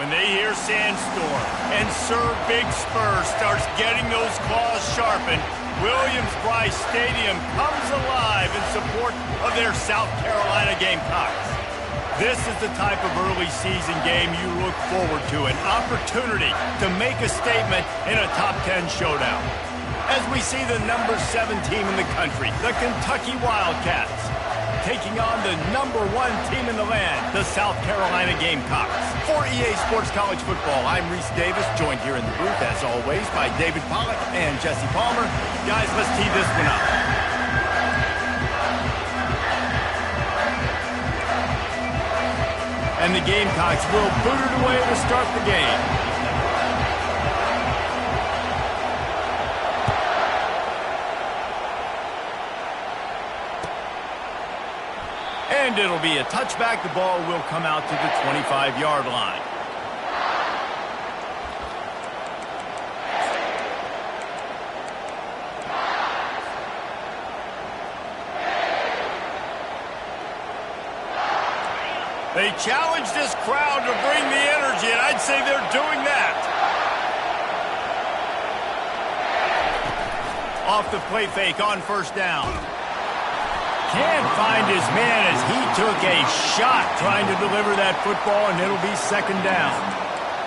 When they hear Sandstorm and Sir Big Spur starts getting those claws sharpened, Williams-Brice Stadium comes alive in support of their South Carolina Gamecocks. This is the type of early season game you look forward to, an opportunity to make a statement in a top 10 showdown. As we see the number 7 team in the country, the Kentucky Wildcats, taking on the number 1 team in the land, the South Carolina Gamecocks. For EA Sports College Football, I'm Reese Davis, joined here in the booth, as always, by David Pollack and Jesse Palmer. Guys, let's tee this one up. And the Gamecocks will boot it away to start the game. And it'll be a touchback. The ball will come out to the 25-yard line. They challenge this crowd to bring the energy, and I'd say they're doing that. Off the play fake on first down. Can't find his man as he took a shot trying to deliver that football, and it'll be second down.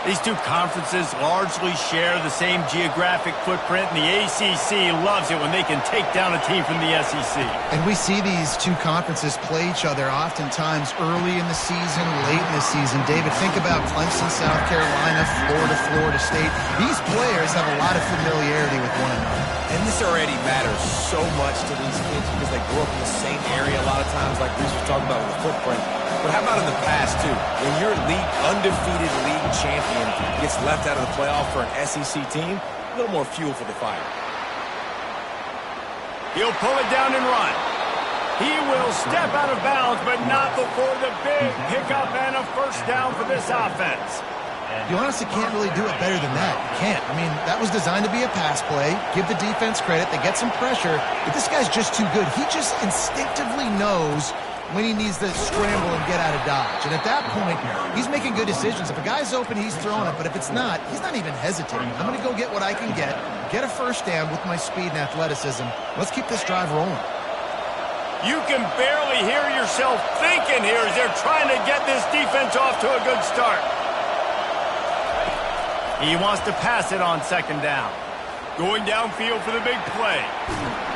These two conferences largely share the same geographic footprint, and the ACC loves it when they can take down a team from the SEC. And we see these two conferences play each other oftentimes early in the season, late in the season. David, think about Clemson, South Carolina, Florida, Florida State. These players have a lot of familiarity with one another. And this already matters so much to these kids because they grew up in the same area a lot of times, like Reese was talking about with the footprint. But how about in the past, too? When your undefeated league champion gets left out of the playoff for an SEC team, a little more fuel for the fire. He'll pull it down and run. He will step out of bounds, but not before the big pickup and a first down for this offense. You honestly can't really do it better than that. You can't. I mean, that was designed to be a pass play. Give the defense credit. They get some pressure. But this guy's just too good. He just instinctively knows when he needs to scramble and get out of dodge. And at that point, he's making good decisions. If a guy's open, he's throwing it. But if it's not, he's not even hesitating. I'm going to go get what I can get a first down with my speed and athleticism. Let's keep this drive rolling. You can barely hear yourself thinking here as they're trying to get this defense off to a good start. He wants to pass it on second down. Going downfield for the big play.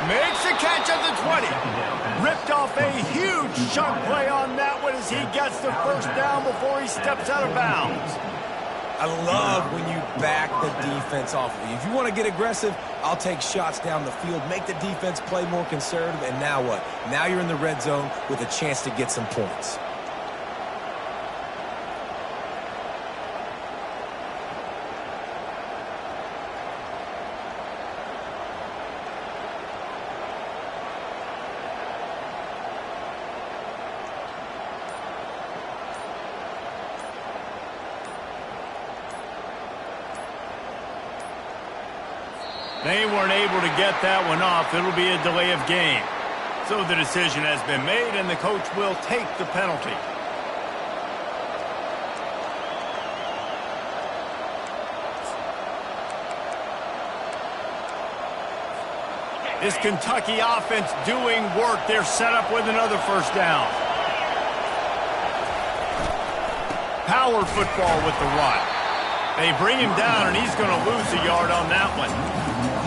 Makes a catch at the 20. Ripped off a huge chunk play on that one as he gets the first down before he steps out of bounds. I love when you back the defense off of you. If you want to get aggressive, I'll take shots down the field, make the defense play more conservative, and now what? Now you're in the red zone with a chance to get some points. They weren't able to get that one off. It'll be a delay of game. So the decision has been made, and the coach will take the penalty. This Kentucky offense doing work. They're set up with another first down. Power football with the run. They bring him down, and he's going to lose a yard on that one.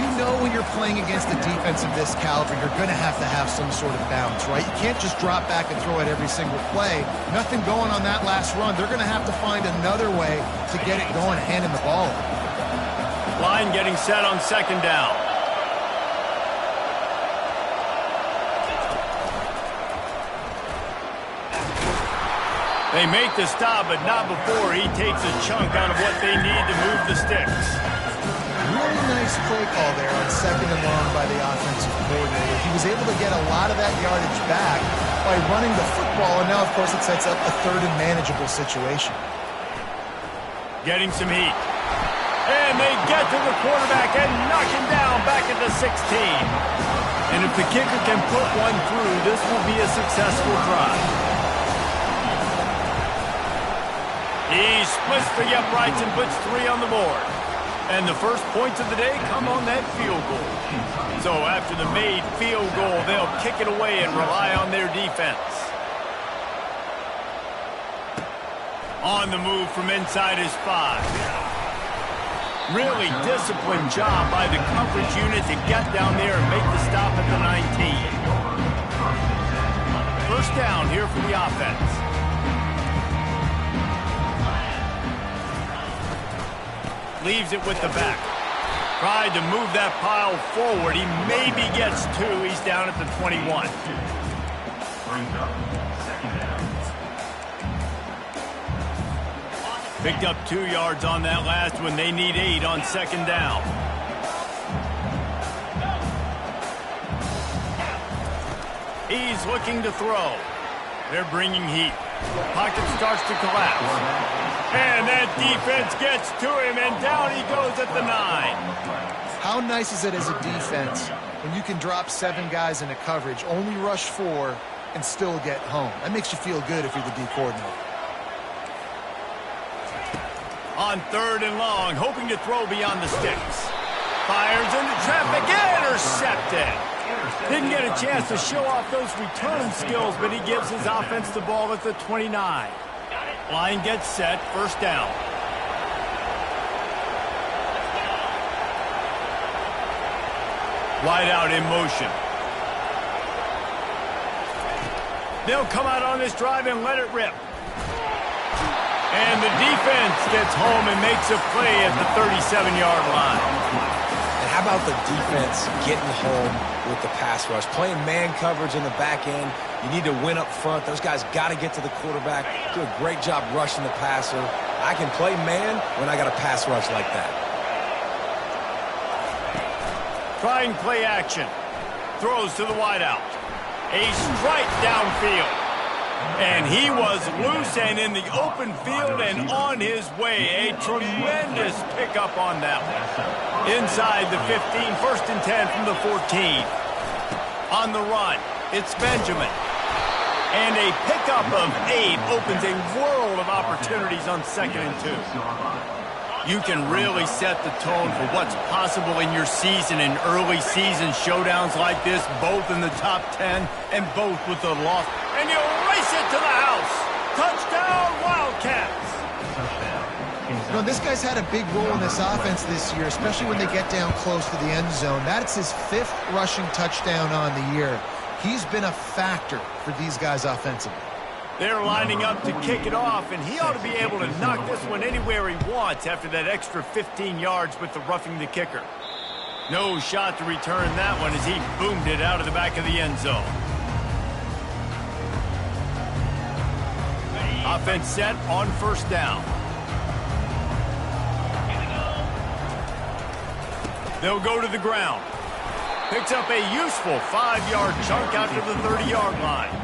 You know when you're playing against a defense of this caliber, you're going to have some sort of bounce, right? You can't just drop back and throw it every single play. Nothing going on that last run. They're going to have to find another way to get it going, handing the ball. Line getting set on second down. They make the stop, but not before he takes a chunk out of what they need to move the sticks. Really nice play call there on second and long by the offensive coordinator. He was able to get a lot of that yardage back by running the football, and now, of course, it sets up a third and manageable situation. Getting some heat. And they get to the quarterback and knock him down back at the 16. And if the kicker can put one through, this will be a successful drive. He splits the uprights and puts 3 on the board. And the first points of the day come on that field goal. So after the made field goal, they'll kick it away and rely on their defense. On the move from inside his 5. Really disciplined job by the coverage unit to get down there and make the stop at the 19. First down here for the offense. Leaves it with the back. Tried to move that pile forward. He maybe gets 2. He's down at the 21. Picked up 2 yards on that last one. They need 8 on second down. He's looking to throw. They're bringing heat. Pocket starts to collapse. And that defense gets to him, and down he goes at the 9. How nice is it as a defense when you can drop 7 guys into coverage, only rush 4, and still get home? That makes you feel good if you're the D coordinator. On 3rd and long, hoping to throw beyond the sticks. Fires into traffic, intercepted. Didn't get a chance to show off those return skills, but he gives his offense the ball at the 29. Line gets set, first down. Wide out in motion. They'll come out on this drive and let it rip. And the defense gets home and makes a play at the 37-yard line. And how about the defense getting home with the pass rush? Playing man coverage in the back end. You need to win up front. Those guys got to get to the quarterback. Do a great job rushing the passer. I can play man when I got a pass rush like that. Trying play action. Throws to the wideout. A strike downfield. And he was loose and in the open field and on his way. A tremendous pickup on that one. Inside the 15, first and 10 from the 14. On the run, it's Benjamin. And a pickup of 8 opens a world of opportunities on 2nd and 2. You can really set the tone for what's possible in your season in early season showdowns like this, both in the top 10 and both with the loss. And you race it to the house. Touchdown, Wildcats. You know, this guy's had a big role in this offense this year, especially when they get down close to the end zone. That's his 5th rushing touchdown on the year. He's been a factor for these guys offensively. They're lining up to kick it off, and he ought to be able to knock this one anywhere he wants after that extra 15 yards with the roughing the kicker. No shot to return that one as he boomed it out of the back of the end zone. Offense set on first down. They'll go to the ground. Picks up a useful 5-yard chunk out to the 30-yard line.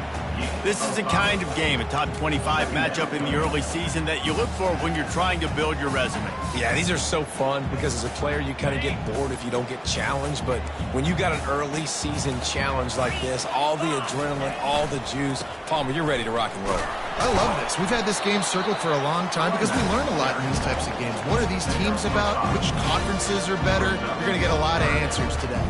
This is the kind of game, a top 25 matchup in the early season, that you look for when you're trying to build your resume. Yeah, these are so fun because as a player, you kind of get bored if you don't get challenged. But when you got an early season challenge like this, all the adrenaline, all the juice, Palmer, you're ready to rock and roll. I love this. We've had this game circled for a long time because we learn a lot in these types of games. What are these teams about? Which conferences are better? You're going to get a lot of answers today.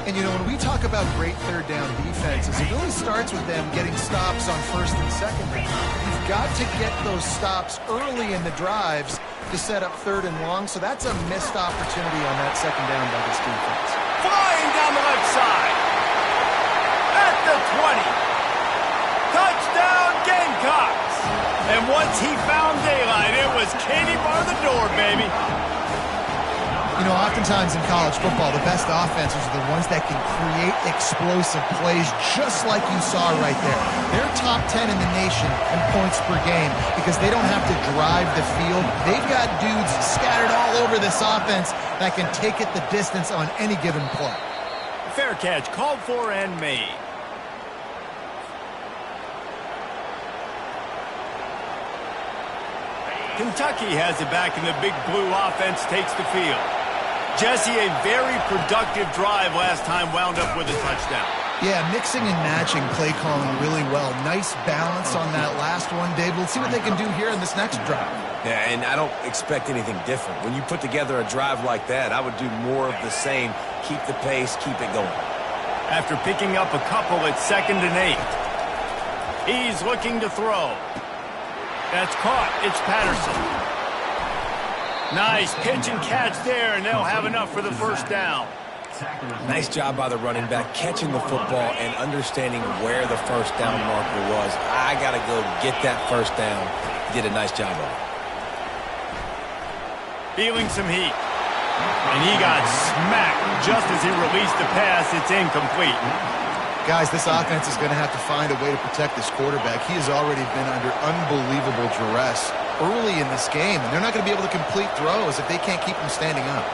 And, you know, when we talk about great third down defenses, it really starts with them getting stops on first and second down. You've got to get those stops early in the drives to set up 3rd and long, so that's a missed opportunity on that second down by this defense. Flying down the left side. At the 20. Touchdown, Gamecocks. And once he found daylight, it was Katie bar the door, baby. You know, oftentimes in college football, the best offenses are the ones that can create explosive plays just like you saw right there. They're top 10 in the nation in points per game because they don't have to drive the field. They've got dudes scattered all over this offense that can take it the distance on any given play. Fair catch, called for and made. Kentucky has it back, and the big blue offense takes the field. Jesse, a very productive drive last time, wound up with a touchdown. Yeah, mixing and matching play calling really well. Nice balance on that last one, Dave. We'll see what they can do here in this next drive. Yeah, and I don't expect anything different. When you put together a drive like that, I would do more of the same. Keep the pace, keep it going. After picking up a couple, it's 2nd and 8. He's looking to throw. That's caught. It's Patterson. Nice pitch and catch there, and they'll have enough for the first down. Nice job by the running back, catching the football and understanding where the first down marker was. I got to go get that first down. He did a nice job of it. Feeling some heat. And he got smacked just as he released the pass. It's incomplete. Guys, this offense is going to have to find a way to protect this quarterback. He has already been under unbelievable duress early in this game, and they're not going to be able to complete throws if they can't keep him standing up.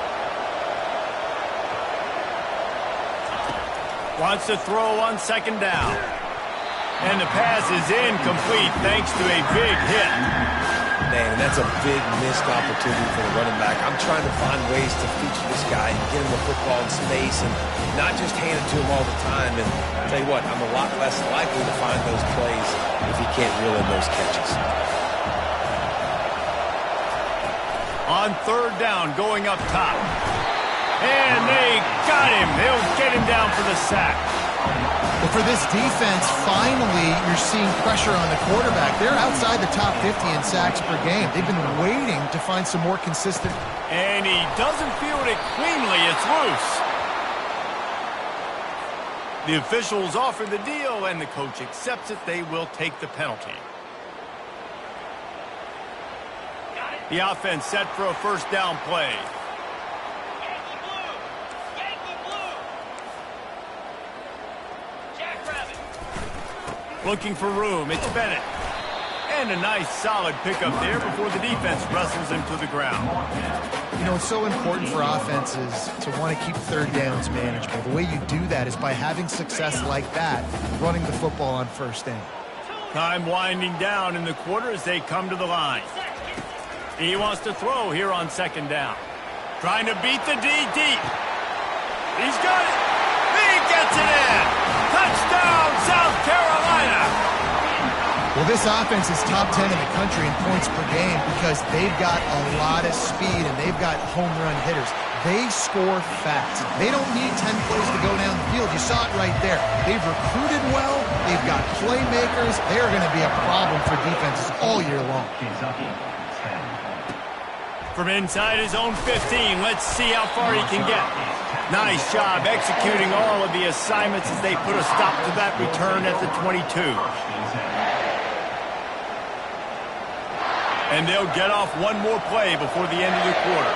Wants to throw on 2nd down. And the pass is incomplete thanks to a big hit. Man, that's a big missed opportunity for the running back. I'm trying to find ways to feature this guy and get him the football in space and not just hand it to him all the time. And I'll tell you what, I'm a lot less likely to find those plays if he can't reel in those catches. On 3rd down, going up top. And they got him. They'll get him down for the sack. But for this defense, finally, you're seeing pressure on the quarterback. They're outside the top 50 in sacks per game. They've been waiting to find some more consistent. And he doesn't field it cleanly. It's loose. The officials offer the deal, and the coach accepts it. They will take the penalty. The offense set for a first down play. Looking for room. It's Bennett. And a nice solid pickup there before the defense wrestles him to the ground. You know, it's so important for offenses to want to keep 3rd downs manageable. The way you do that is by having success like that, running the football on 1st down. Time winding down in the quarter as they come to the line. He wants to throw here on 2nd down. Trying to beat the D deep. He's got it. He gets it in. Touchdown, South Carolina. Well, this offense is top 10 in the country in points per game because they've got a lot of speed and they've got home run hitters. They score fast. They don't need 10 plays to go down the field. You saw it right there. They've recruited well. They've got playmakers. They're going to be a problem for defenses all year long. From inside his own 15, let's see how far he can get. Nice job executing all of the assignments as they put a stop to that return at the 22. And they'll get off one more play before the end of the quarter.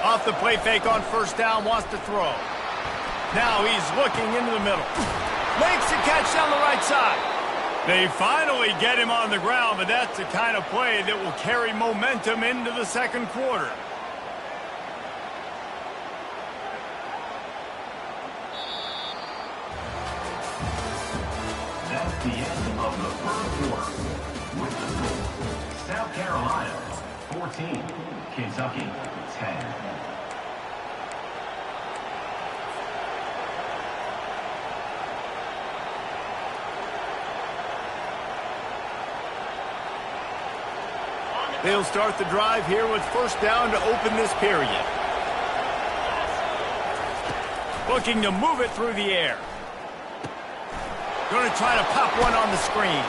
Off the play fake on 1st down, wants to throw. Now he's looking into the middle. Makes the catch down the right side. They finally get him on the ground, but that's the kind of play that will carry momentum into the 2nd quarter. That's the end of the 1st quarter. With the score, South Carolina 14, Kentucky 10. They'll start the drive here with 1st down to open this period. Looking to move it through the air. Going to try to pop one on the screen.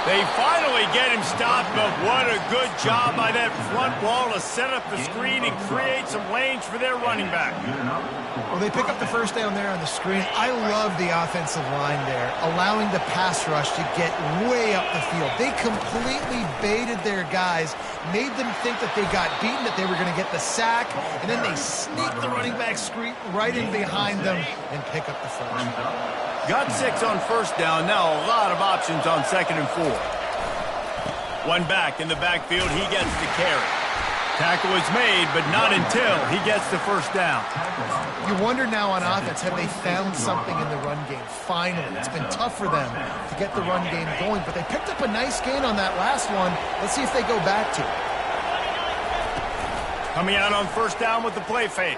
They finally get him stopped, but what a good job by that front wall to set up the screen and create some lanes for their running back. Well, they pick up the 1st down there on the screen. I love the offensive line there, allowing the pass rush to get way up the field. They completely baited their guys, made them think that they got beaten, that they were going to get the sack, and then they sneak the running back screen right in behind them and pick up the first. Got 6 on 1st down. Now a lot of options on 2nd and 4. One back in the backfield. He gets the carry. Tackle is made, but not until he gets the 1st down. You wonder now on offense, have they found something in the run game? Finally. It's been tough for them to get the run game going, but they picked up a nice gain on that last one. Let's see if they go back to it. Coming out on first down with the play fake.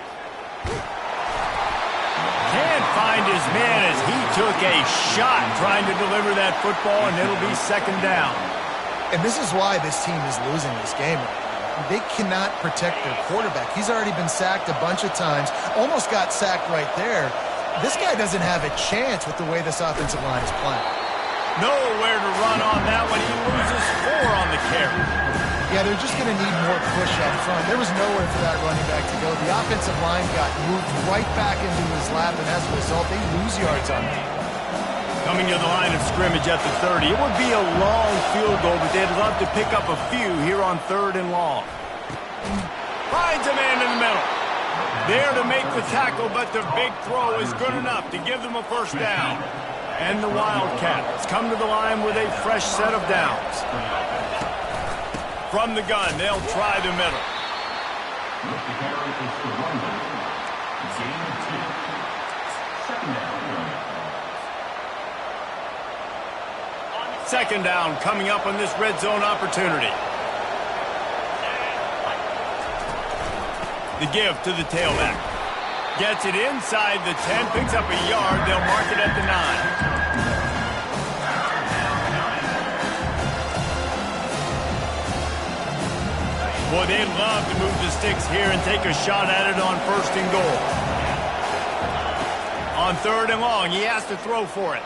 Can't find his man as he took a shot trying to deliver that football, and it'll be second down. And this is why this team is losing this game. They cannot protect their quarterback. He's already been sacked a bunch of times, almost got sacked right there. This guy doesn't have a chance with the way this offensive line is playing. Nowhere to run on that one. He loses 4 on the carry. Yeah, they're just going to need more push up front. There was nowhere for that running back to go. The offensive line got moved right back into his lap, and as a result, they lose yards on him. Coming to the line of scrimmage at the 30. It would be a long field goal, but they'd love to pick up a few here on 3rd and long. Finds a man in the middle. There to make the tackle, but the big throw is good enough to give them a first down. And the Wildcats come to the line with a fresh set of downs. From the gun, they'll try the middle. With the carry is the running. Gain of 2. Second down. Second down coming up on this red zone opportunity. The give to the tailback. Gets it inside the 10, picks up a yard. They'll mark it at the 9. Boy, they'd love to move the sticks here and take a shot at it on 1st and goal. On 3rd and long, he has to throw for it.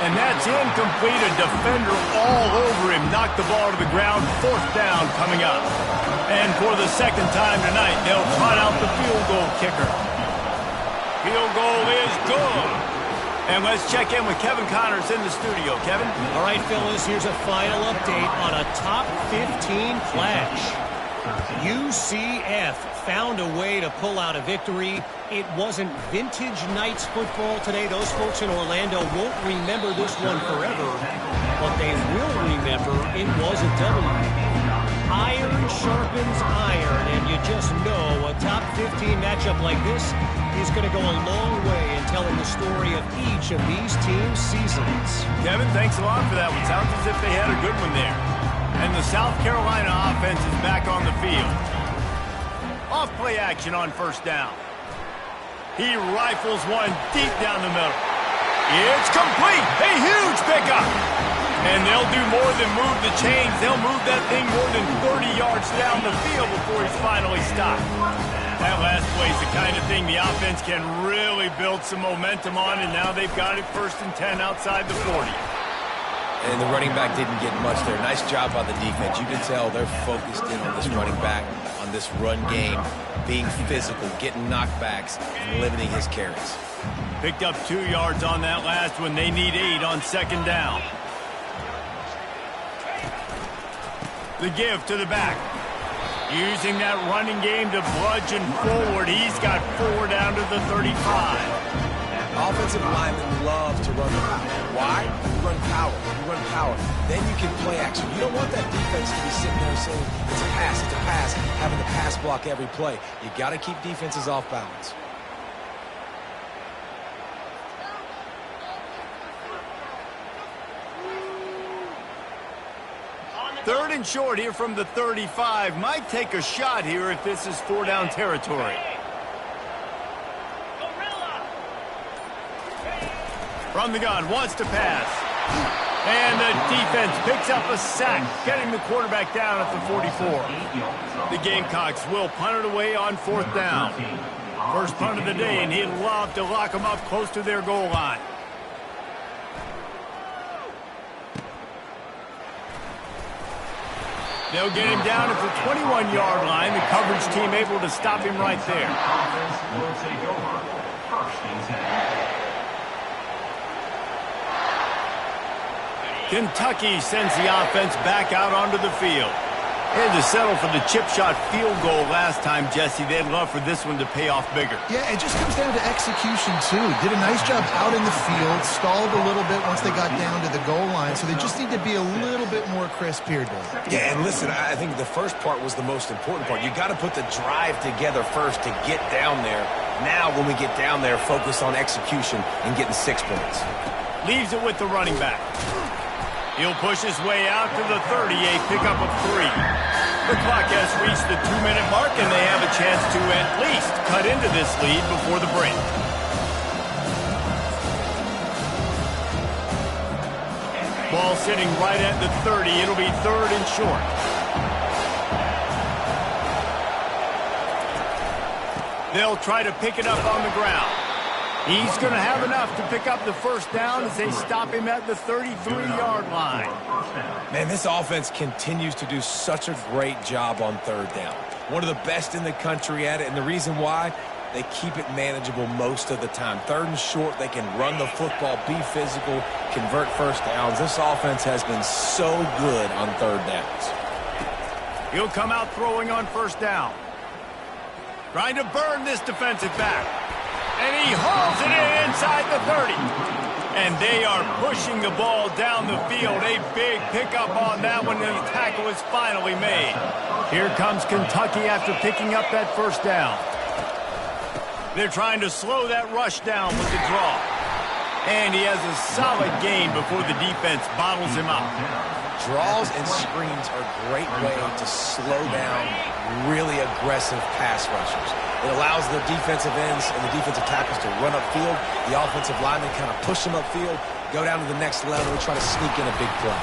And that's incomplete. A defender all over him. Knocked the ball to the ground. 4th down coming up. And for the second time tonight, they'll trot out the field goal kicker. Field goal is good. And let's check in with Kevin Connors in the studio. Kevin? All right, fellas, here's a final update on a top 15 clash. UCF found a way to pull out a victory. It wasn't vintage Knights football today. Those folks in Orlando won't remember this one forever, but they will remember it was a W. Iron sharpens iron, and you just know a top 15 matchup like this is going to go a long way in telling the story of each of these teams' seasons. Kevin, thanks a lot for that one. Sounds as if they had a good one there. And the South Carolina offense is back on the field. Off play action on first down. He rifles one deep down the middle. It's complete. A huge pickup. And they'll do more than move the chains. They'll move that thing more than 30 yards down the field before he's finally stopped. That last play is the kind of thing the offense can really build some momentum on, and now they've got it 1st and 10 outside the 40. And the running back didn't get much there. Nice job by the defense. You can tell they're focused in on this running back, on this run game, being physical, getting knockbacks, and limiting his carries. Picked up 2 yards on that last one. They need 8 on second down. The give to the back. Using that running game to bludgeon forward. He's got 4 down to the 35. Offensive linemen love to run the power. Why? You run power. You run power. Then you can play action. You don't want that defense to be sitting there saying, it's a pass, having to pass block every play. You got to keep defenses off balance. Third and short here from the 35. Might take a shot here if this is 4 down territory. From the gun, wants to pass. And the defense picks up a sack, getting the quarterback down at the 44. The Gamecocks will punt it away on 4th down. First punt of the day, and he'd love to lock them up close to their goal line. They'll get him down at the 21-yard line. The coverage team able to stop him right there. Offense will take over. 1st and 10. Kentucky sends the offense back out onto the field. They had to settle for the chip shot field goal last time, Jesse. They'd love for this one to pay off bigger. Yeah, it just comes down to execution, too. Did a nice job out in the field, stalled a little bit once they got down to the goal line, so they just need to be a little bit more crisp here, Dave. Yeah, and listen, I think the first part was the most important part. You got to put the drive together first to get down there. Now, when we get down there, focus on execution and getting 6 points. Leaves it with the running back. He'll push his way out to the 30, a pickup of 3. The clock has reached the 2-minute mark, and they have a chance to at least cut into this lead before the break. Ball sitting right at the 30. It'll be 3rd and short. They'll try to pick it up on the ground. He's going to have enough to pick up the first down as they stop him at the 33-yard line. Man, this offense continues to do such a great job on 3rd down. One of the best in the country at it, and the reason why, they keep it manageable most of the time. 3rd and short, they can run the football, be physical, convert first downs. This offense has been so good on 3rd downs. He'll come out throwing on 1st down. Trying to burn this defensive back. And he hauls it in inside the 30. And they are pushing the ball down the field. A big pickup on that one, and the tackle is finally made. Here comes Kentucky after picking up that 1st down. They're trying to slow that rush down with the draw. And he has a solid gain before the defense bottles him up. Draws and screens are a great way to slow down really aggressive pass rushers. It allows the defensive ends and the defensive tackles to run upfield. The offensive linemen kind of push them upfield, go down to the next level, and try to sneak in a big play.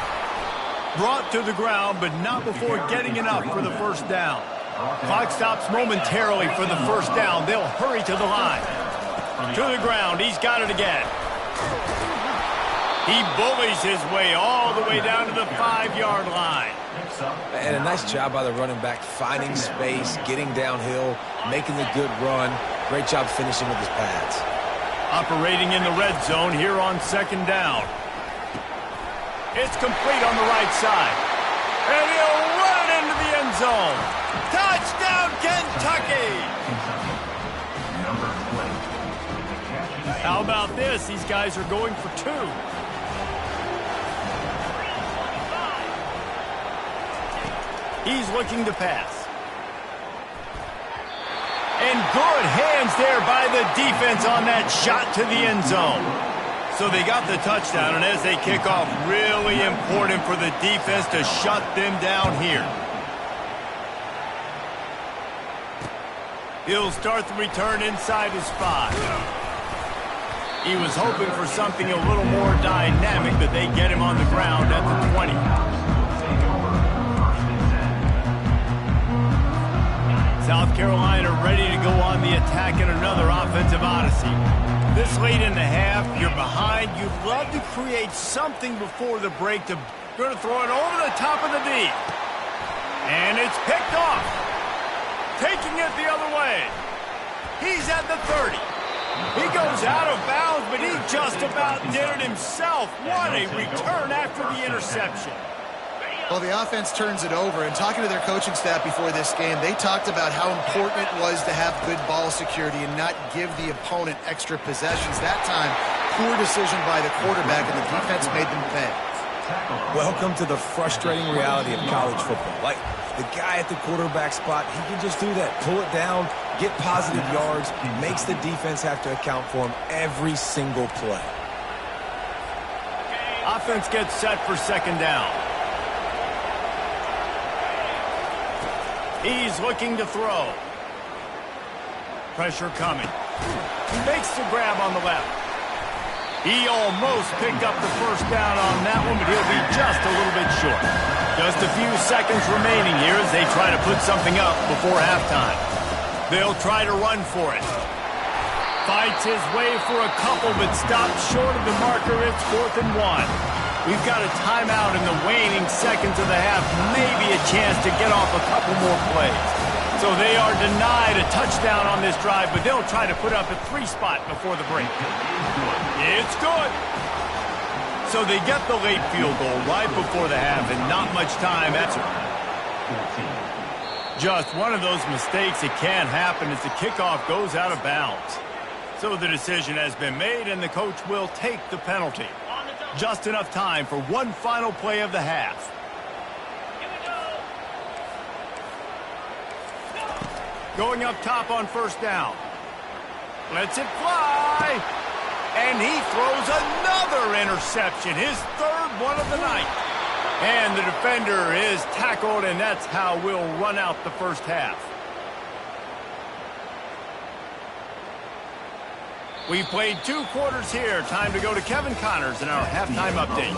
Brought to the ground, but not before getting enough for the 1st down. Clock stops momentarily for the 1st down. They'll hurry to the line. To the ground. He's got it again. He bullies his way all the way down to the 5-yard line. And a nice job by the running back, finding space, getting downhill, making the good run. Great job finishing with his pads. Operating in the red zone here on 2nd down. It's complete on the right side. And he'll run it into the end zone. Touchdown, Kentucky! How about this? These guys are going for 2. He's looking to pass. And good hands there by the defense on that shot to the end zone. So they got the touchdown, and as they kick off, really important for the defense to shut them down here. He'll start the return inside his 5. He was hoping for something a little more dynamic, but they get him on the ground at the 20. South Carolina ready to go on the attack in another offensive odyssey. This late in the half, you're behind. You'd love to create something before the break. Going to throw it over the top of the D. And it's picked off. Taking it the other way. He's at the 30. He goes out of bounds, but he just about did it himself. What a return after the interception. Well, the offense turns it over, and talking to their coaching staff before this game, they talked about how important it was to have good ball security and not give the opponent extra possessions. That time, poor decision by the quarterback, and the defense made them pay. Welcome to the frustrating reality of college football. Like, the guy at the quarterback spot, he can just do that. Pull it down, get positive yards, makes the defense have to account for him every single play. Offense gets set for 2nd down. He's looking to throw. Pressure coming. Makes the grab on the left. He almost picked up the 1st down on that one, but he'll be just a little bit short. Just a few seconds remaining here as they try to put something up before halftime. They'll try to run for it. Fights his way for a couple, but stops short of the marker. It's 4th and 1. We've got a timeout in the waning seconds of the half. Maybe a chance to get off a couple more plays. So they are denied a touchdown on this drive, but they'll try to put up a 3 spot before the break. It's good. So they get the late field goal right before the half, and not much time after. Just one of those mistakes that can happen as the kickoff goes out of bounds. So the decision has been made, and the coach will take the penalty. Just enough time for one final play of the half. Going up top on 1st down. Lets it fly. And he throws another interception. His 3rd one of the night. And the defender is tackled, and that's how we'll run out the first half. We've played 2 quarters here. Time to go to Kevin Connors in our halftime update.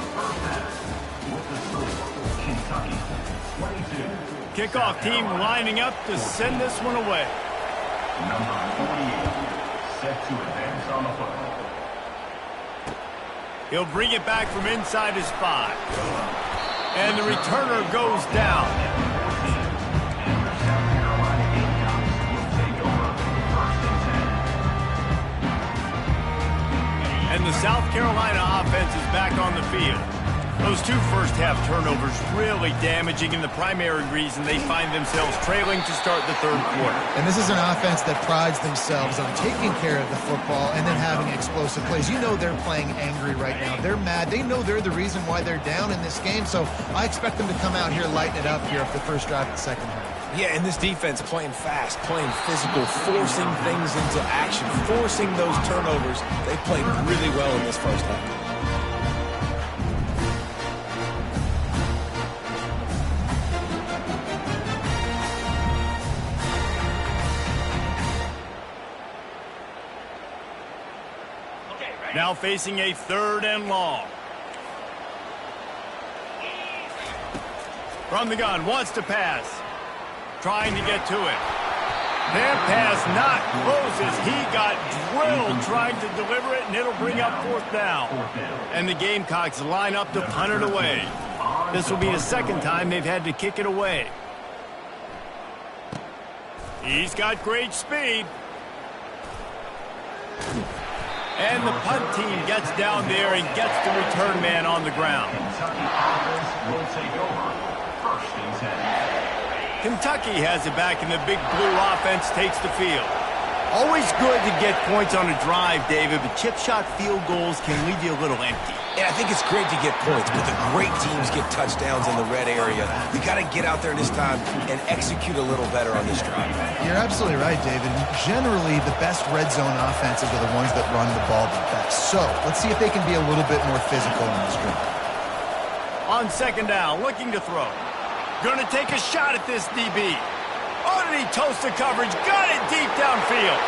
Kickoff team lining up to send this one away. Number 48, set to advance on the football. He'll bring it back from inside his 5. And the returner goes down. And the South Carolina offense is back on the field. Those 2 first-half turnovers really damaging, and the primary reason they find themselves trailing to start the 3rd quarter. And this is an offense that prides themselves on taking care of the football and then having explosive plays. You know they're playing angry right now. They're mad. They know they're the reason why they're down in this game, so I expect them to come out here, lighten it up here for the first drive of the second half. Yeah, and this defense playing fast, playing physical, forcing things into action, forcing those turnovers. They played really well in this first half. Now facing a 3rd and long. From the gun, wants to pass. Trying to get to it. That pass not closes. He got drilled trying to deliver it, and it'll bring up 4th down. And the Gamecocks line up to punt it away. This will be the 2nd time they've had to kick it away. He's got great speed. And the punt team gets down there and gets the return man on the ground. Kentucky offense will take over. 1st and 10. Kentucky has it back, and the big blue offense takes the field. Always good to get points on a drive, David, but chip shot field goals can leave you a little empty. Yeah, I think it's great to get points, but the great teams get touchdowns in the red area. We got to get out there this time and execute a little better on this drive. You're absolutely right, David. Generally, the best red zone offenses are the ones that run the ball the best. So, let's see if they can be a little bit more physical in this drive. On 2nd down, looking to throw. Going to take a shot at this DB. Oh, did he toast the coverage? Got it deep downfield.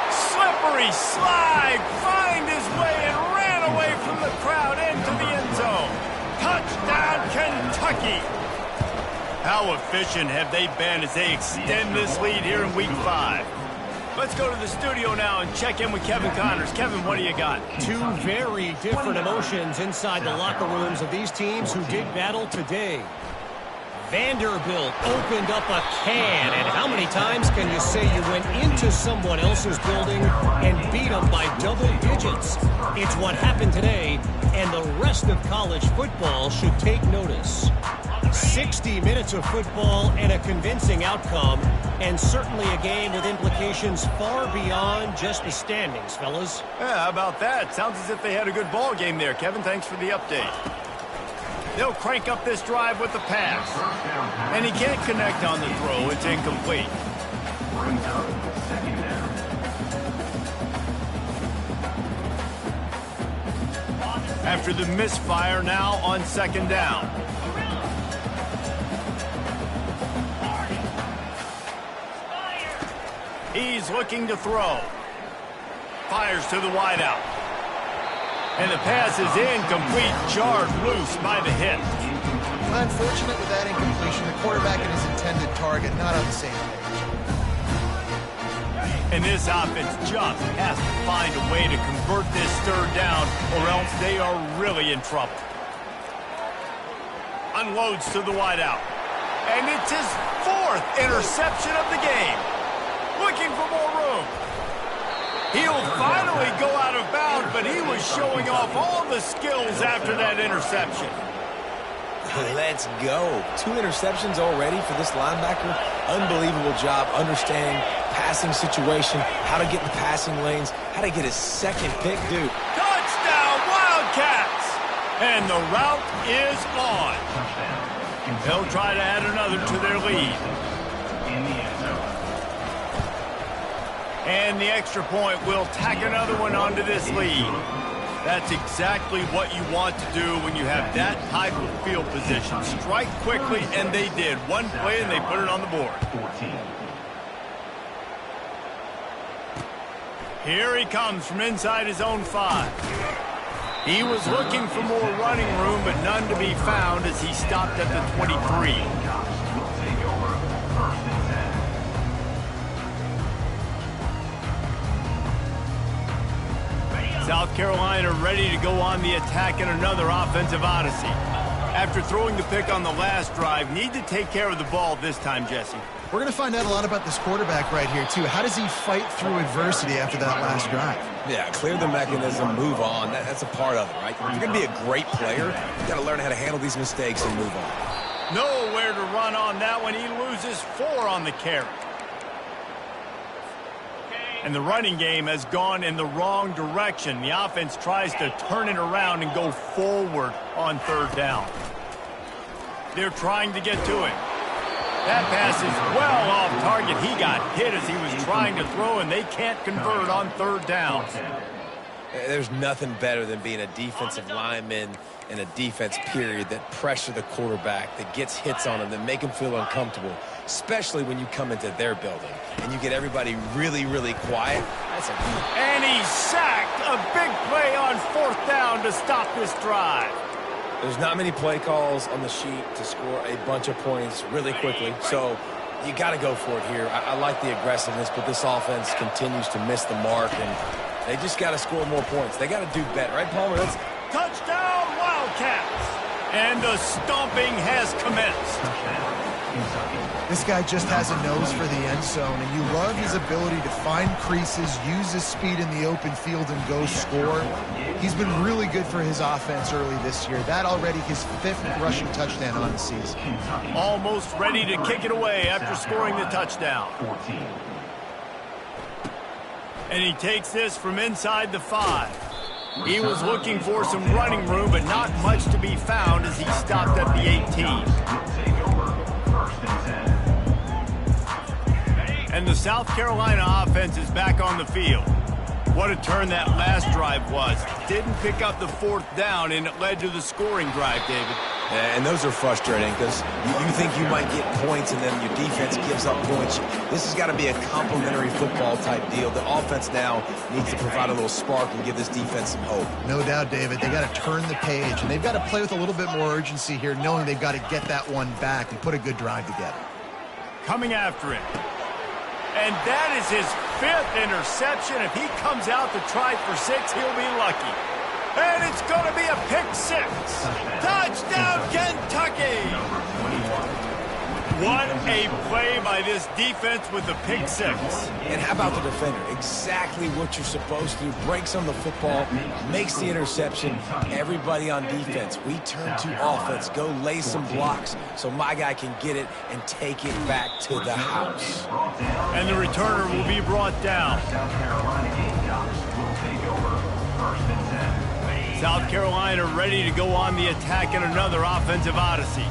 Slippery slide. Find his way and ran away from the crowd into the end zone. Touchdown, Kentucky. How efficient have they been as they extend this lead here in Week 5? Let's go to the studio now and check in with Kevin Connors. Kevin, what do you got? 2 very different emotions inside the locker rooms of these teams who did battle today. Vanderbilt opened up a can, and how many times can you say you went into someone else's building and beat them by double digits? It's what happened today, and the rest of college football should take notice. 60 minutes of football and a convincing outcome, and certainly a game with implications far beyond just the standings, fellas. Yeah, how about that? Sounds as if they had a good ball game there, Kevin. Thanks for the update. They'll crank up this drive with the pass. And he can't connect on the throw. It's incomplete. Brings up 2nd down. After the misfire, now on 2nd down. He's looking to throw. Fires to the wideout. And the pass is incomplete, jarred loose by the hit. Unfortunate with that incompletion, the quarterback and his intended target not on the same page. And this offense just has to find a way to convert this 3rd down, or else they are really in trouble. Unloads to the wideout. And it's his 4th interception of the game. Looking for more room. He'll finally go out of bounds, but he was showing off all the skills after that interception. Let's go. 2 interceptions already for this linebacker. Unbelievable job understanding passing situation, how to get in the passing lanes, how to get his 2nd pick, dude. Touchdown, Wildcats! And the route is on. They'll try to add another to their lead. In the end zone. And the extra point will tack another one onto this lead. That's exactly what you want to do when you have that type of field position. Strike quickly, and they did. One play, and they put it on the board. 14. Here he comes from inside his own 5. He was looking for more running room, but none to be found as he stopped at the 23. Will take over 1st and 10. South Carolina ready to go on the attack in another offensive odyssey. After throwing the pick on the last drive, need to take care of the ball this time, Jesse. We're going to find out a lot about this quarterback right here, too. How does he fight through adversity after that last drive? Yeah, clear the mechanism, move on. That's a part of it, right? If you're going to be a great player, you got to learn how to handle these mistakes and move on. Nowhere to run on that one. He loses 4 on the carry. And the running game has gone in the wrong direction. The offense tries to turn it around and go forward on 3rd down. They're trying to get to it. That pass is well off target. He got hit as he was trying to throw, and they can't convert on 3rd down. There's nothing better than being a defensive lineman in a defense period that pressure the quarterback, that gets hits on him, that make him feel uncomfortable, especially when you come into their building and you get everybody really, really quiet. That's a And he's sacked. A big play on 4th down to stop this drive. There's not many play calls on the sheet to score a bunch of points really quickly, so you got to go for it here. I like the aggressiveness, but this offense continues to miss the mark, and they just got to score more points. They got to do better, right, Palmer? That's Touchdown, Wildcats! And the stomping has commenced. This guy just has a nose for the end zone, and you love his ability to find creases, use his speed in the open field, and go score. He's been really good for his offense early this year. That already his 5th rushing touchdown on the season. Almost ready to kick it away after scoring the touchdown. 14. And he takes this from inside the 5. He was looking for some running room, but not much to be found as he stopped at the 18. Will take over 1st and 10. And the South Carolina offense is back on the field. What a turn that last drive was. Didn't pick up the 4th down, and it led to the scoring drive, David. and those are frustrating because you think you might get points and then your defense gives up points. This has got to be a complementary football type deal. The offense now needs to provide a little spark and give this defense some hope. No doubt, David. They got to turn the page, and they've got to play with a little bit more urgency here, knowing they've got to get that one back and put a good drive together. Coming after it. And that is his 5th interception. If he comes out to try for 6, he'll be lucky. And it's going to be a pick 6. Touchdown, Kentucky! What a play by this defense with the pick 6. And how about the defender? Exactly what you're supposed to do. Breaks on the football, makes the interception. Everybody on defense, we turn to offense. Go lay some blocks so my guy can get it and take it back to the house. And the returner will be brought down. South Carolina Gamecocks will take over 1st and 10. South Carolina ready to go on the attack in another offensive odyssey.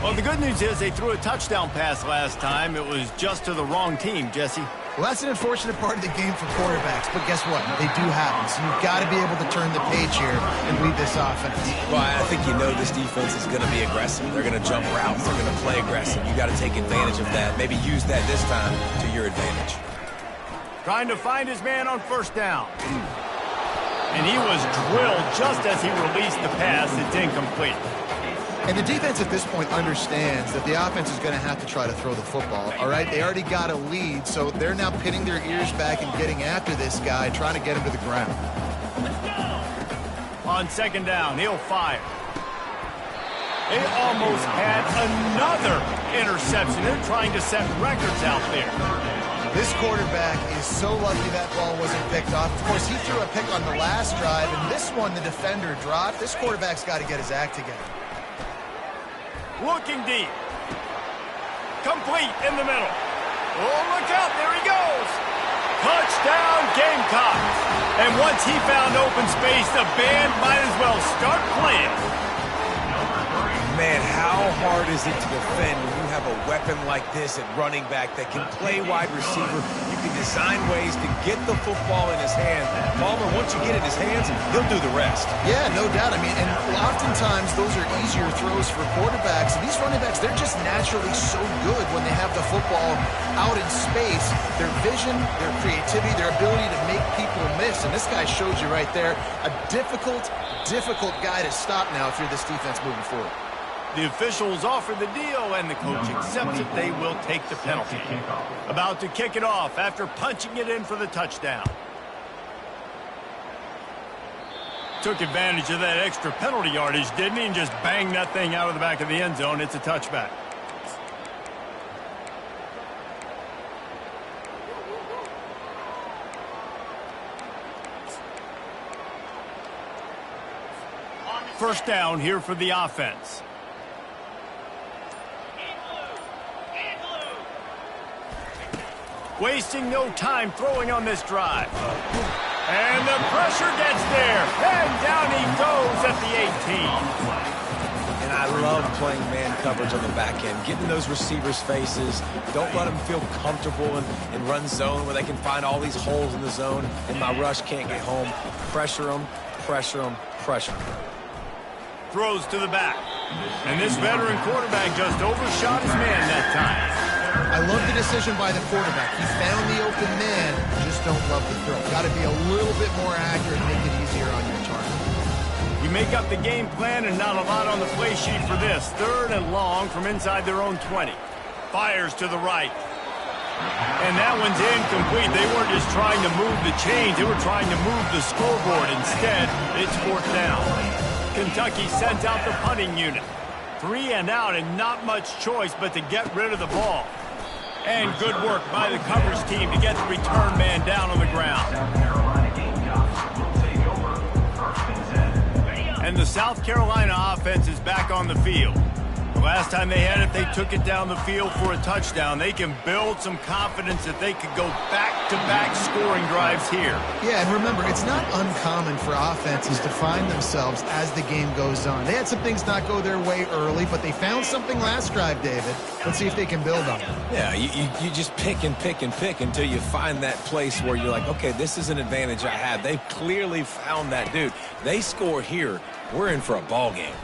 Well, the good news is they threw a touchdown pass last time. It was just to the wrong team, Jesse. Well, that's an unfortunate part of the game for quarterbacks, but guess what? They do happen, so you've got to be able to turn the page here and lead this offense. Well, I think you know this defense is going to be aggressive. They're going to jump routes. They're going to play aggressive. You got to take advantage of that. Maybe use that this time to your advantage. Trying to find his man on 1st down. And he was drilled just as he released the pass. It's incomplete. And the defense at this point understands that the offense is going to have to try to throw the football, all right? They already got a lead, so they're now pinning their ears back and getting after this guy, trying to get him to the ground. On 2nd down, he'll fire. They almost had another interception. They're trying to set records out there. This quarterback is so lucky that ball wasn't picked off. Of course, he threw a pick on the last drive, and this one the defender dropped. This quarterback's got to get his act together. Looking deep. Complete in the middle. Oh, look out. There he goes. Touchdown, Gamecocks. And once he found open space, the band might as well start playing. Man, how hard is it to defend when you have a weapon like this at running back that can play wide receiver, you can design ways to get the football in his hand. Palmer, once you get it in his hands, he'll do the rest. Yeah, no doubt. I mean, and oftentimes those are easier throws for quarterbacks. And these running backs, they're just naturally so good when they have the football out in space. Their vision, their creativity, their ability to make people miss. And this guy showed you right there, a difficult guy to stop now if you're this defense moving forward. The officials offer the deal, and the coach accepts it. They will take the penalty. About to kick it off after punching it in for the touchdown. Took advantage of that extra penalty yardage, didn't he? And just banged that thing out of the back of the end zone. It's a touchback. First down here for the offense. Wasting no time throwing on this drive. And the pressure gets there. And down he goes at the 18. And I love playing man coverage on the back end, getting those receivers' faces. Don't let them feel comfortable in run zone where they can find all these holes in the zone and my rush can't get home. Pressure them, pressure them, pressure them. Throws to the back. And this veteran quarterback just overshot his man that time. I love the decision by the quarterback. He found the open man, just don't love the throw. Got to be a little bit more accurate, make it easier on your target. You make up the game plan and not a lot on the play sheet for this. Third and long from inside their own 20. Fires to the right. And that one's incomplete. They weren't just trying to move the chains. They were trying to move the scoreboard. Instead, it's fourth down. Kentucky sends out the punting unit. 3 and out and not much choice but to get rid of the ball. And good work by the coverage team to get the return man down on the ground. And the South Carolina offense is back on the field. The last time they had it, they took it down the field for a touchdown. They can build some confidence that they could go back-to-back scoring drives here. Yeah, and remember, it's not uncommon for offenses to find themselves as the game goes on. They had some things not go their way early, but they found something last drive, David. Let's see if they can build on it. Yeah, you just pick and pick and pick until you find that place where you're like, okay, this is an advantage I have. They've clearly found that dude. They score here, we're in for a ball game.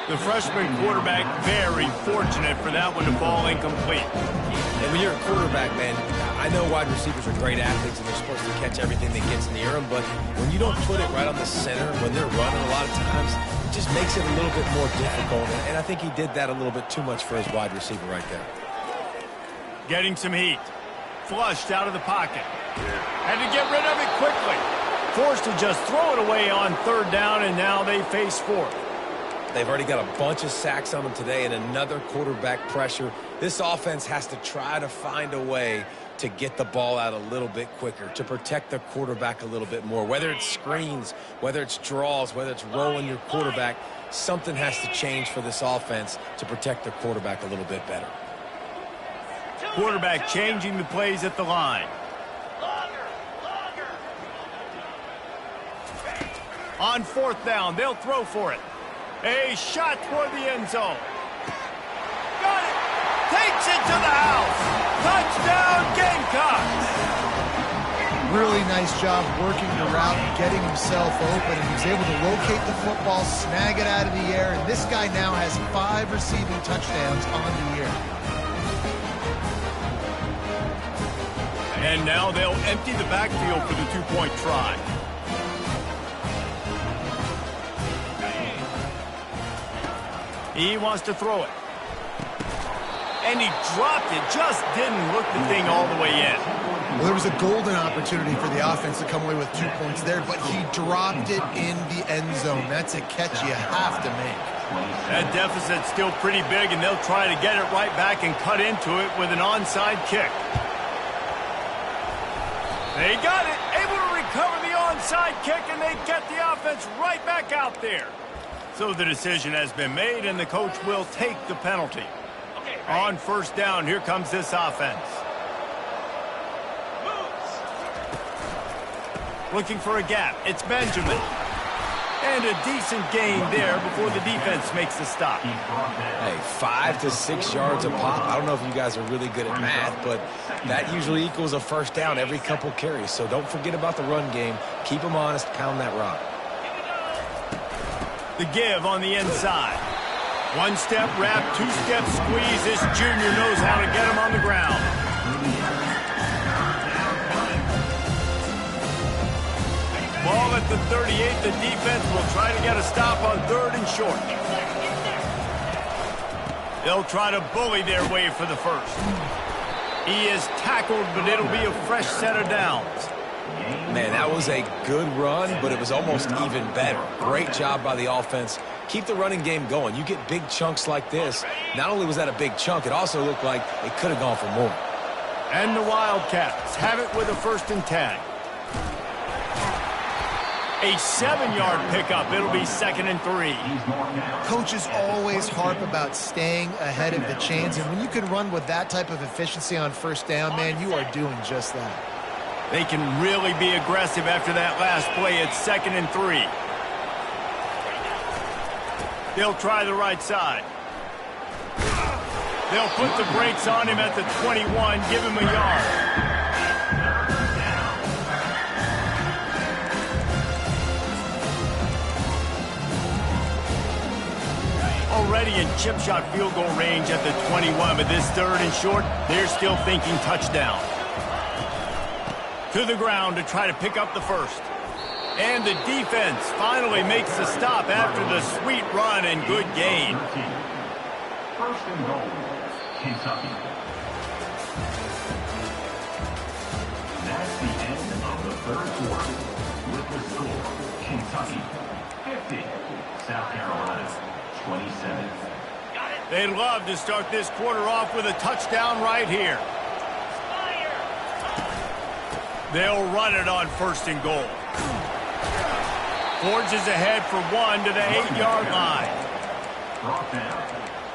The freshman quarterback very fortunate for that one to fall incomplete. And when you're a quarterback, man, I know wide receivers are great athletes and they're supposed to catch everything that gets near them, but when you don't put it right on the center, when they're running a lot of times, it just makes it a little bit more difficult. And I think he did that a little bit too much for his wide receiver right there. Getting some heat. Flushed out of the pocket. Had to get rid of it quickly. Forced to just throw it away on third down, and now they face fourth. They've already got a bunch of sacks on them today and another quarterback pressure. This offense has to try to find a way to get the ball out a little bit quicker, to protect the quarterback a little bit more. Whether it's screens, whether it's draws, whether it's rolling your quarterback, something has to change for this offense to protect the quarterback a little bit better. Quarterback changing the plays at the line. On fourth down, they'll throw for it. A shot toward the end zone. Got it. Takes it to the house. Touchdown, Gamecocks. Really nice job working the route and getting himself open. And he was able to locate the football, snag it out of the air. And this guy now has 5 receiving touchdowns on the year. And now they'll empty the backfield for the two-point try. He wants to throw it. And he dropped it. Just didn't look the thing all the way in. Well, there was a golden opportunity for the offense to come away with 2 points there, but he dropped it in the end zone. That's a catch you have to make. That deficit's still pretty big, and they'll try to get it right back and cut into it with an onside kick. They got it. Able to recover the onside kick, and they get the offense right back out there. So the decision has been made, and the coach will take the penalty. On first down, here comes this offense. Looking for a gap. It's Benjamin. And And a decent gain there before the defense makes the stop. Hey, 5 to 6 yards a pop. I don't know if you guys are really good at math, but that usually equals a first down every couple carries. So don't forget about the run game. Keep them honest, pound that rock. The give on the inside. One-step wrap, two-step squeeze. This junior knows how to get him on the ground. Ball at the 38. The defense will try to get a stop on 3rd and short. They'll try to bully their way for the first. He is tackled, but it'll be a fresh set of downs. Man, that was a good run, but it was almost even better. Great job by the offense. Keep the running game going. You get big chunks like this. Not only was that a big chunk, it also looked like it could have gone for more. And the Wildcats have it with a 1st and 10. A 7-yard pickup. It'll be 2nd and 3. Coaches always harp about staying ahead of the chains, and when you can run with that type of efficiency on 1st down, man, you are doing just that. They can really be aggressive after that last play. It's 2nd and 3. They'll try the right side. They'll put the brakes on him at the 21, give him a yard. Already in chip shot field goal range at the 21, but this 3rd and short, they're still thinking touchdown. To the ground to try to pick up the first. And the defense finally makes the stop after the sweet run and good gain. 1st and goal, Kentucky. That's the end of the 3rd quarter. With the score, Kentucky 50, South Carolina 27. They'd love to start this quarter off with a touchdown right here. They'll run it on 1st and goal. Forges ahead for 1 to the 8-yard line. Brought down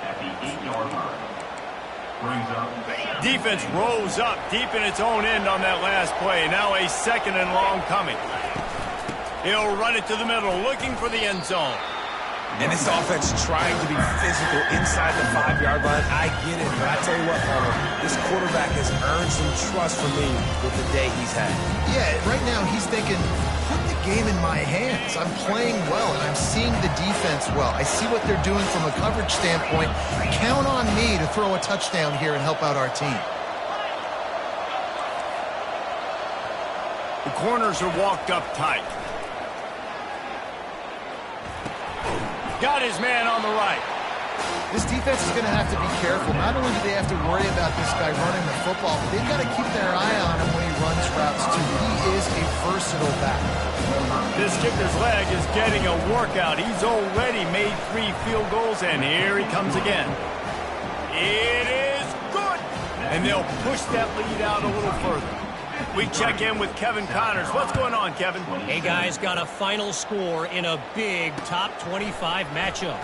at the 8-yard line. Brings up. Defense rose up deep in its own end on that last play. Now a 2nd and long coming. He'll run it to the middle, looking for the end zone. And this offense trying to be physical inside the 5-yard line. I get it, but I tell you what, Palmer, this quarterback has earned some trust from me with the day he's had. Yeah, right now he's thinking, put the game in my hands. I'm playing well, and I'm seeing the defense well. I see what they're doing from a coverage standpoint. Count on me to throw a touchdown here and help out our team. The corners are walked up tight. Got his man on the right. This defense is going to have to be careful. Not only do they have to worry about this guy running the football, but they've got to keep their eye on him when he runs routes, too. He is a versatile back. This kicker's leg is getting a workout. He's already made 3 field goals, and here he comes again. It is good! And they'll push that lead out a little further. We check in with Kevin Connors. What's going on, Kevin? Hey, guys, got a final score in a big top 25 matchup.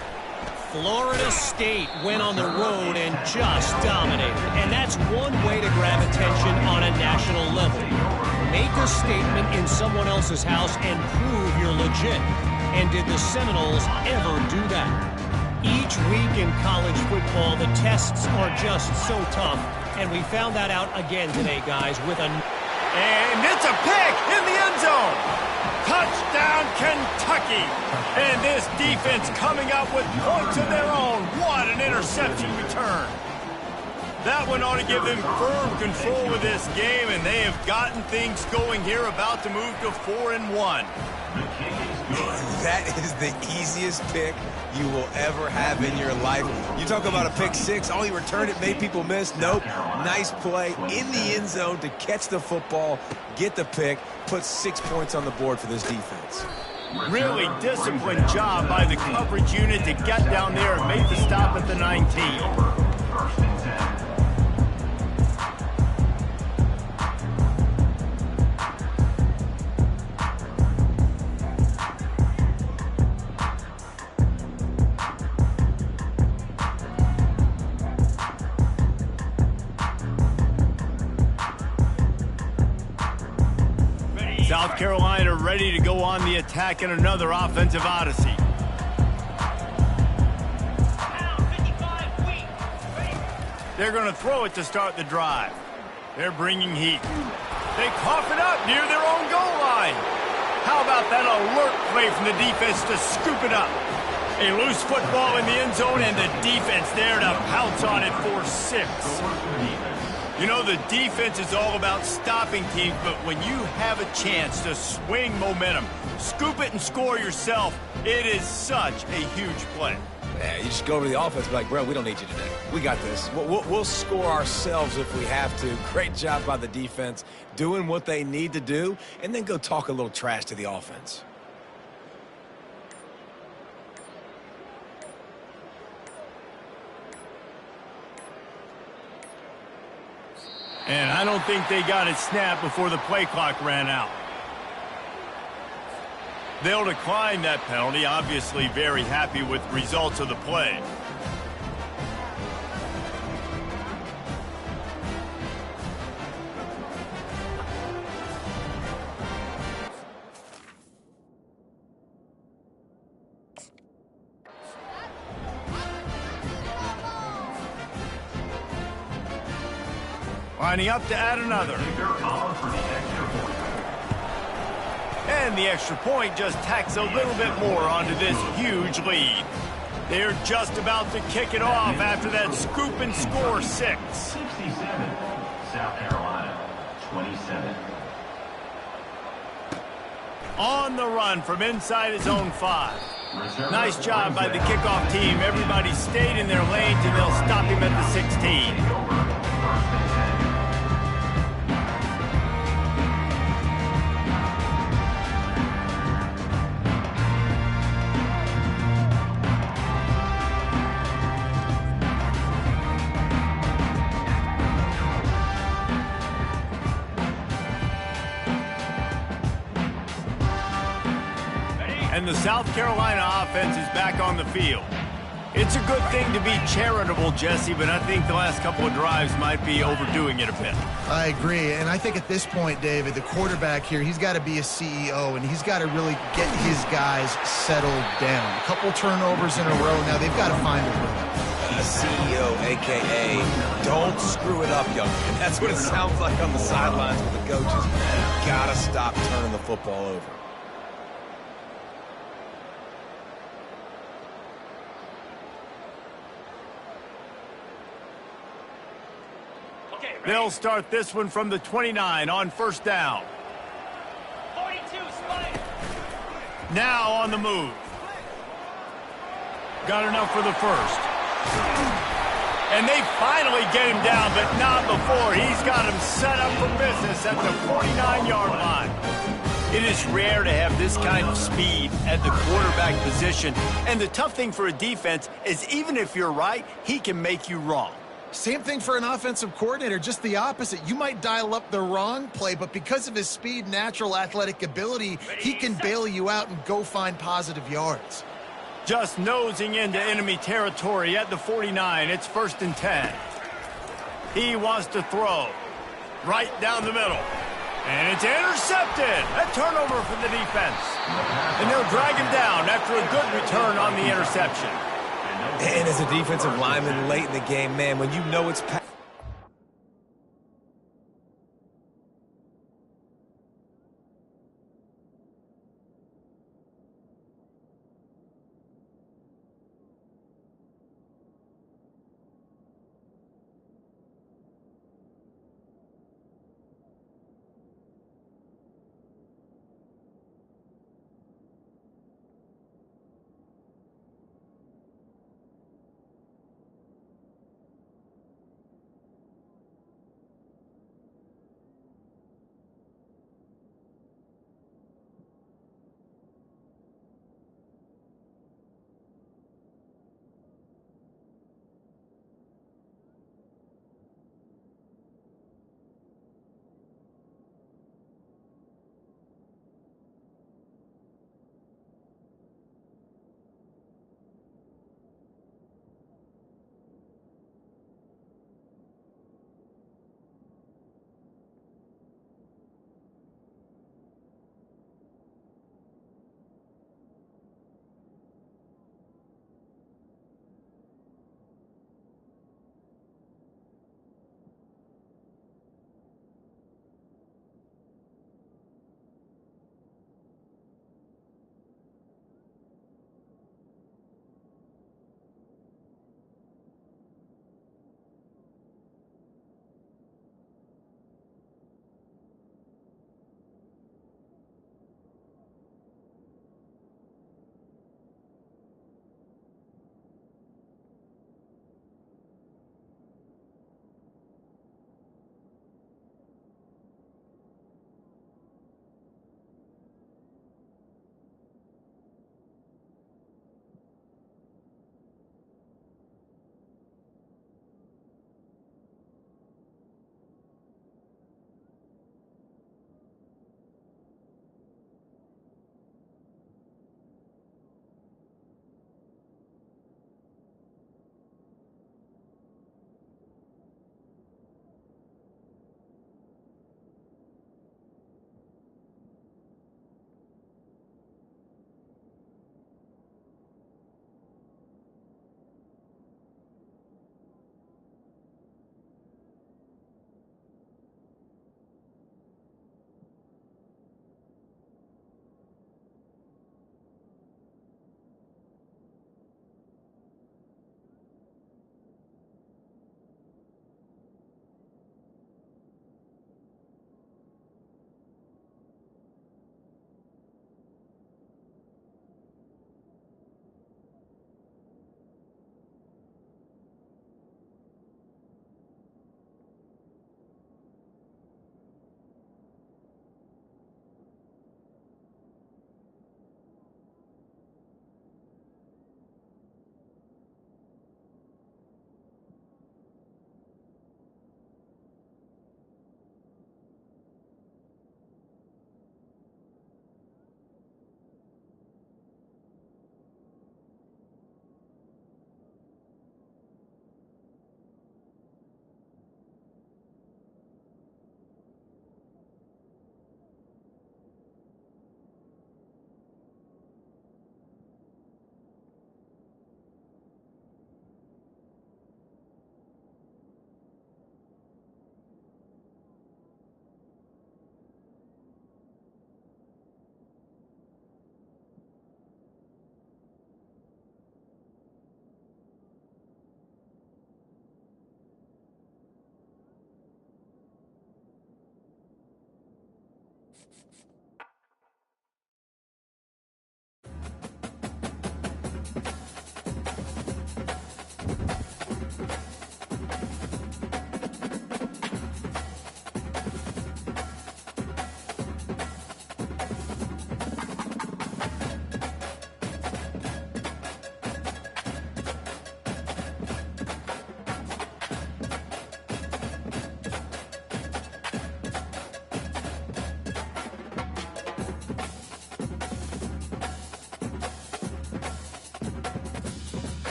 Florida State went on the road and just dominated. And that's one way to grab attention on a national level. Make a statement in someone else's house and prove you're legit. And did the Seminoles ever do that? Each week in college football, the tests are just so tough. And we found that out again today, guys, with a... And it's a pick in the end zone. Touchdown, Kentucky. And this defense coming up with points of their own. What an interception return. That one ought to give them firm control of this game, and they have gotten things going here, about to move to 4-1. That is the easiest pick you will ever have in your life. You talk about a pick 6, oh, he returned it, made people miss. Nope. Nice play in the end zone to catch the football, get the pick, put 6 points on the board for this defense. Really disciplined job by the coverage unit to get down there and make the stop at the 19. South Carolina ready to go on the attack in another offensive odyssey. They're going to throw it to start the drive. They're bringing heat. They cough it up near their own goal line. How about that alert play from the defense to scoop it up? A loose football in the end zone, and the defense there to pounce on it for 6. You know, the defense is all about stopping teams, but when you have a chance to swing momentum, scoop it and score yourself, it is such a huge play. Yeah, you just go over to the offense and be like, bro, we don't need you today. We got this. We'll score ourselves if we have to. Great job by the defense doing what they need to do, and then go talk a little trash to the offense. And I don't think they got it snapped before the play clock ran out. They'll decline that penalty, obviously very happy with the results of the play. Lining up to add another. And the extra point just tacks a little bit more onto this huge lead. They're just about to kick it off after that scoop and score 6. 67, South Carolina, 27. On the run from inside his own 5. Nice job by the kickoff team. Everybody stayed in their lanes, and they'll stop him at the 16. And the South Carolina offense is back on the field. It's a good thing to be charitable, Jesse, but I think the last couple of drives might be overdoing it a bit. I agree, and I think at this point, David, the quarterback here, he's got to be a CEO, and he's got to really get his guys settled down. A couple turnovers in a row now. They've got to find a rhythm. CEO, a.k.a. don't screw it up, young man. That's what it sounds like on the sidelines with the coaches. You gotta stop turning the football over. They'll start this one from the 29 on first down. 42, Spider. Now on the move. Got enough for the first. And they finally get him down, but not before. He's got him set up for business at the 49-yard line. It is rare to have this kind of speed at the quarterback position. And the tough thing for a defense is even if you're right, he can make you wrong. Same thing for an offensive coordinator, just the opposite. You might dial up the wrong play, but because of his speed, natural athletic ability, he can bail you out and go find positive yards. Just nosing into enemy territory at the 49. It's 1st and 10. He wants to throw right down the middle. And it's intercepted. A turnover for the defense. And they'll drag him down after a good return on the interception. And as a defensive lineman late in the game, man, when you know it's